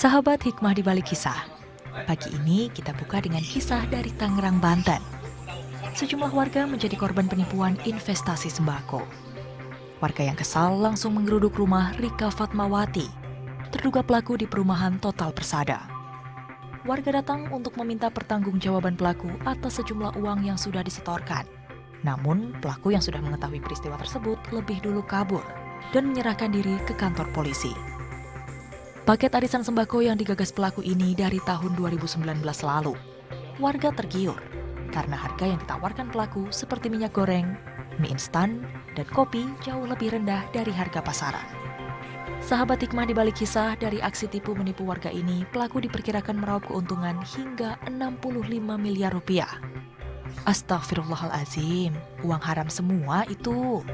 Sahabat hikmah di balik kisah. Pagi ini kita buka dengan kisah dari Tangerang, Banten. Sejumlah warga menjadi korban penipuan investasi sembako. Warga yang kesal langsung menggeruduk rumah Rika Fatmawati, terduga pelaku di perumahan Total Persada. Warga datang untuk meminta pertanggungjawaban pelaku atas sejumlah uang yang sudah disetorkan. Namun, pelaku yang sudah mengetahui peristiwa tersebut lebih dulu kabur dan menyerahkan diri ke kantor polisi. Paket arisan sembako yang digagas pelaku ini dari tahun 2019 lalu. Warga tergiur karena harga yang ditawarkan pelaku seperti minyak goreng, mie instan, dan kopi jauh lebih rendah dari harga pasaran. Sahabat hikmah di balik kisah, dari aksi tipu menipu warga ini, pelaku diperkirakan meraup keuntungan hingga 65 miliar rupiah. Astagfirullahalazim, uang haram semua itu.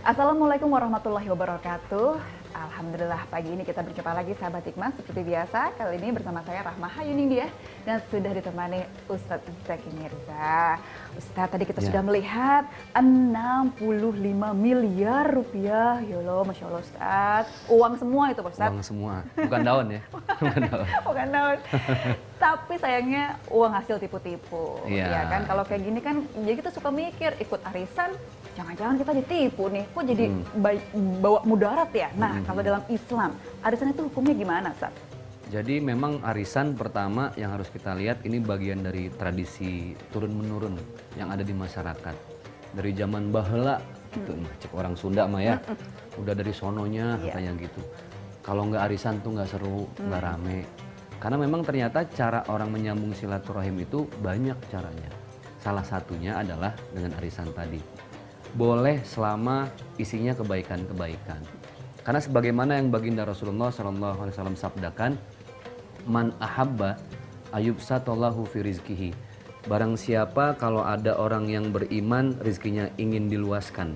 Assalamualaikum warahmatullahi wabarakatuh. Alhamdulillah pagi ini kita berjumpa lagi sahabat hikmah seperti biasa. Kali ini bersama saya Rahma Hayuning dan sudah ditemani Ustadz Zaki Mirza. Ustadz, tadi kita sudah melihat 65 miliar rupiah. Ya Allah, Masya Allah Ustadz. Uang semua itu Ustadz. Uang semua, bukan daun ya. Bukan daun. Bukan daun. Tapi sayangnya uang hasil tipu-tipu. Ya kan, kalau kayak gini kan jadi kita suka mikir ikut arisan, jangan-jangan kita ditipu nih, kok jadi bawa mudarat ya? Nah, kalau dalam Islam, arisan itu hukumnya gimana, Ustaz? Jadi memang arisan pertama yang harus kita lihat ini bagian dari tradisi turun-menurun yang ada di masyarakat. Dari zaman baheula, itu cek orang Sunda mah ya, udah dari sononya katanya gitu. Kalau nggak arisan tuh nggak seru, nggak rame. Karena memang ternyata cara orang menyambung silaturahim itu banyak caranya. Salah satunya adalah dengan arisan tadi. Boleh selama isinya kebaikan-kebaikan. Karena sebagaimana yang baginda Rasulullah SAW sabdakan, man ahabba ayubsatallahu fi rizkihi. Barang siapa kalau ada orang yang beriman rizkinya ingin diluaskan.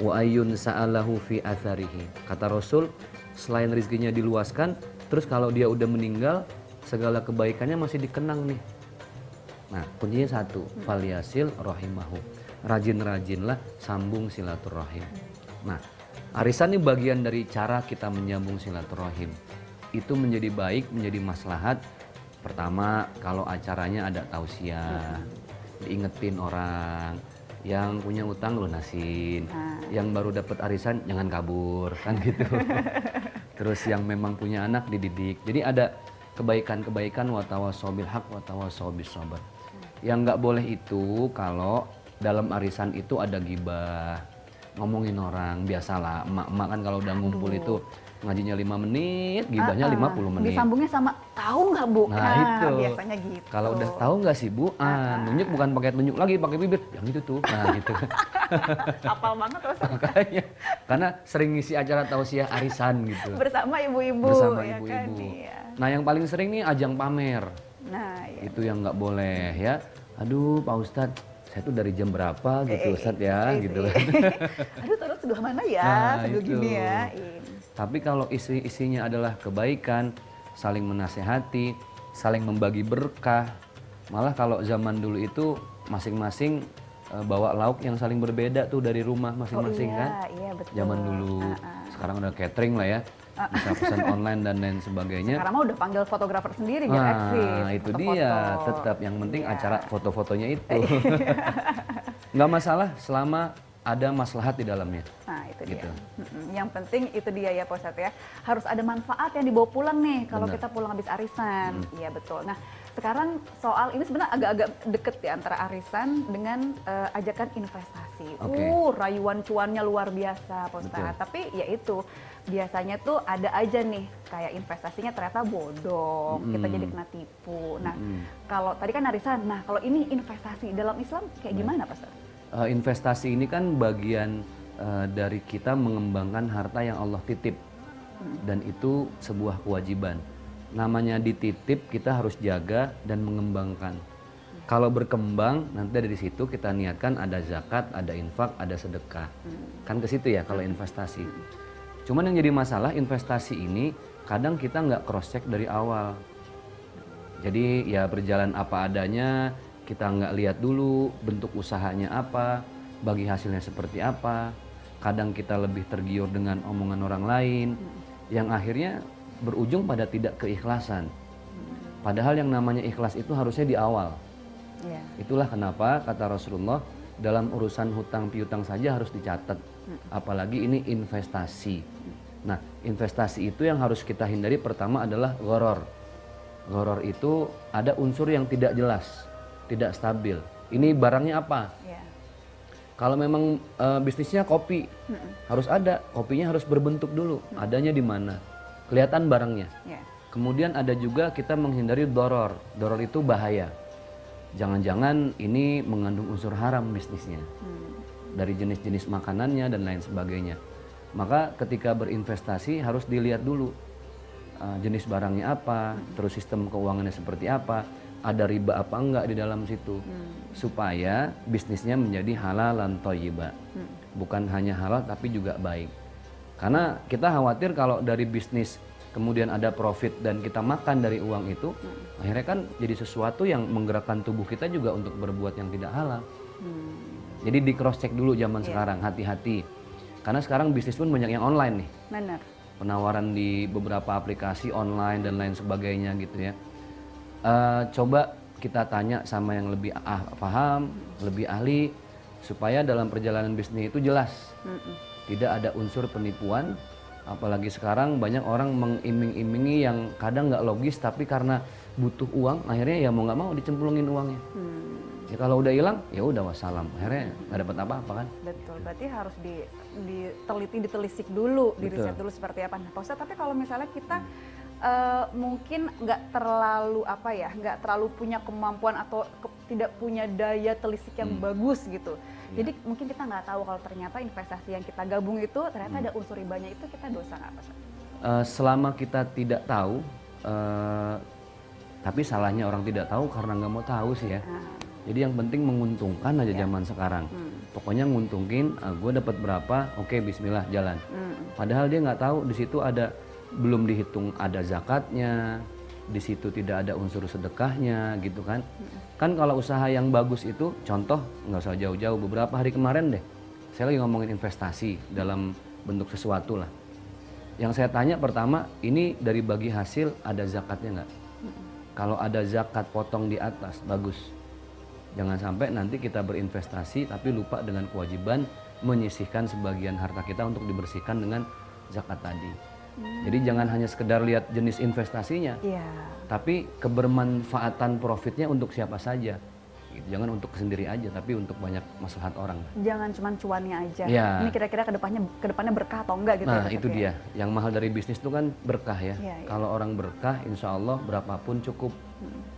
Wa ayyun sa'alahu fi atharihi. Kata Rasul, selain rizkinya diluaskan, terus kalau dia udah meninggal, segala kebaikannya masih dikenang nih. Nah, kuncinya satu, falyasil rahimahu. Rajin-rajinlah sambung silaturahim. Nah, arisan ini bagian dari cara kita menyambung silaturahim. Itu menjadi baik, menjadi maslahat. Pertama, kalau acaranya ada tausiah, diingetin orang. Yang punya utang lunasin, yang baru dapat arisan jangan kabur, kan gitu. Terus yang memang punya anak dididik. Jadi ada kebaikan-kebaikan watawasau bil haq watawasau bis sabr. Yang nggak boleh itu kalau dalam arisan itu ada gibah, ngomongin orang. Biasalah emak-emak kan kalau udah ngumpul itu ngajinya 5 menit, gibahnya 50 menit. Disambungnya sama tahu nggak Bu? Nah itu biasanya gitu. Kalau udah tahu nggak sih Bu, nunjuk bukan pakai tunjuk lagi, pakai bibir, yang itu tuh. Nah gitu. Apal banget Ustaz. Makanya, karena sering ngisi acara tausiah arisan gitu. Bersama ibu-ibu. Bersama ya ibu-ibu. Kan? Iya. Nah yang paling sering nih ajang pamer. Nah, iya. Itu yang nggak boleh ya. Aduh Pak Ustadz, saya tuh dari jam berapa gitu Ustadz ya gitu. Aduh terus sebelah mana ya, Nah, sambil itu. gini ya. Tapi kalau isinya adalah kebaikan, saling menasehati, saling membagi berkah. Malah kalau zaman dulu itu masing-masing bawa lauk yang saling berbeda tuh dari rumah masing-masing kan. Iya betul. Zaman dulu. Sekarang udah catering lah ya. Bisa pesan online dan lain sebagainya. Sekarang mah udah panggil fotografer sendiri biar eksis. Nah, itu foto-foto. dia. Tetap yang penting acara foto-fotonya itu. Nggak masalah selama ada maslahat di dalamnya. Nah, itu gitu. dia. Yang penting itu dia ya Pak Ustadz ya. Harus ada manfaat yang dibawa pulang nih kalau kita pulang habis arisan. Iya betul. Nah, sekarang soal ini sebenarnya agak-agak deket ya antara arisan dengan ajakan investasi. Rayuan cuannya luar biasa Pak Ustadz. Tapi ya itu biasanya tuh ada aja nih kayak investasinya ternyata bodong, kita jadi kena tipu. Nah, kalau tadi kan arisan. Nah, kalau ini investasi dalam Islam kayak gimana Pak Ustadz? Investasi ini kan bagian dari kita mengembangkan harta yang Allah titip dan itu sebuah kewajiban. Namanya dititip kita harus jaga dan mengembangkan. Kalau berkembang nanti dari situ kita niatkan ada zakat, ada infak, ada sedekah. Kan ke situ ya kalau investasi. Cuman yang jadi masalah investasi ini kadang kita nggak cross check dari awal. Jadi ya berjalan apa adanya, kita nggak lihat dulu bentuk usahanya apa, bagi hasilnya seperti apa. Kadang kita lebih tergiur dengan omongan orang lain, yang akhirnya berujung pada tidak keikhlasan. Padahal yang namanya ikhlas itu harusnya di awal. Iya. Itulah kenapa kata Rasulullah dalam urusan hutang piutang saja harus dicatat. Apalagi ini investasi. Nah, investasi itu yang harus kita hindari pertama adalah gharar. Gharar itu ada unsur yang tidak jelas, tidak stabil. Ini barangnya apa? Iya. Kalau memang bisnisnya kopi, harus ada, kopinya harus berbentuk dulu. Adanya di mana? Kelihatan barangnya. Iya. Kemudian ada juga kita menghindari doror. Doror itu bahaya. Jangan-jangan ini mengandung unsur haram bisnisnya. Dari jenis-jenis makanannya dan lain sebagainya. Maka ketika berinvestasi harus dilihat dulu. Jenis barangnya apa, terus sistem keuangannya seperti apa, ada riba apa enggak di dalam situ. Supaya bisnisnya menjadi halal dan thayyibah. Bukan hanya halal tapi juga baik. Karena kita khawatir kalau dari bisnis kemudian ada profit dan kita makan dari uang itu, akhirnya kan jadi sesuatu yang menggerakkan tubuh kita juga untuk berbuat yang tidak halal. Jadi di cross check dulu zaman sekarang, hati-hati. Karena sekarang bisnis pun banyak yang online nih. Benar. Penawaran di beberapa aplikasi online dan lain sebagainya gitu ya. Coba kita tanya sama yang lebih paham, lebih ahli, supaya dalam perjalanan bisnis itu jelas. Tidak ada unsur penipuan. Apalagi sekarang banyak orang mengiming-imingi yang kadang nggak logis, tapi karena butuh uang, akhirnya ya mau nggak mau dicemplungin uangnya. Ya kalau udah hilang, ya udah wassalam. Akhirnya nggak dapat apa-apa kan. Betul, berarti harus diteliti, ditelisik dulu, diriset dulu seperti apa. Nah, Pak Ustadz, tapi kalau misalnya kita mungkin nggak terlalu punya kemampuan atau tidak punya daya telisik yang bagus gitu. Jadi mungkin kita nggak tahu kalau ternyata investasi yang kita gabung itu ternyata ada unsur ribanya, itu kita dosa nggak, Pak Ustadz? Selama kita tidak tahu, tapi salahnya orang tidak tahu karena nggak mau tahu sih ya. Jadi yang penting menguntungkan aja zaman sekarang. Pokoknya nguntungin, gue dapat berapa, oke bismillah jalan. Padahal dia nggak tahu di situ ada belum dihitung ada zakatnya, di situ tidak ada unsur sedekahnya gitu kan. Kan kalau usaha yang bagus itu, contoh nggak usah jauh-jauh, beberapa hari kemarin deh, saya lagi ngomongin investasi dalam bentuk sesuatu lah. Yang saya tanya pertama, ini dari bagi hasil ada zakatnya nggak? Kalau ada zakat potong di atas, bagus. Jangan sampai nanti kita berinvestasi tapi lupa dengan kewajiban menyisihkan sebagian harta kita untuk dibersihkan dengan zakat tadi. Jadi jangan hanya sekedar lihat jenis investasinya, tapi kebermanfaatan profitnya untuk siapa saja. Jangan untuk sendiri aja, tapi untuk banyak maslahat orang. Jangan cuma cuannya aja. Ya. Ini kira-kira kedepannya berkah atau enggak gitu. Nah ya, itu dia, yang mahal dari bisnis itu kan berkah ya. Kalau orang berkah, insya Allah berapapun cukup.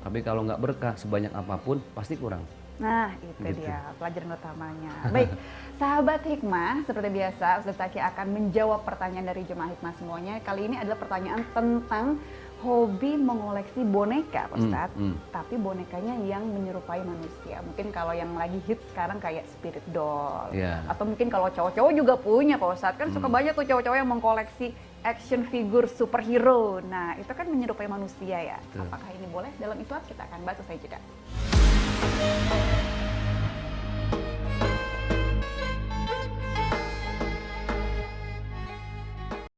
Tapi kalau nggak berkah, sebanyak apapun pasti kurang. Nah itu dia pelajaran utamanya. Baik, sahabat hikmah, seperti biasa Ustadz Zaki akan menjawab pertanyaan dari jemaah hikmah semuanya. Kali ini adalah pertanyaan tentang hobi mengoleksi boneka, Pak Ustadz. Tapi bonekanya yang menyerupai manusia. Mungkin kalau yang lagi hits sekarang kayak spirit doll. Atau mungkin kalau cowok-cowok juga punya, Pak Ustadz. Kan suka banyak tuh cowok-cowok yang mengkoleksi action figure superhero. Nah itu kan menyerupai manusia ya. Apakah ini boleh dalam Islam? Kita akan bahas usai jeda.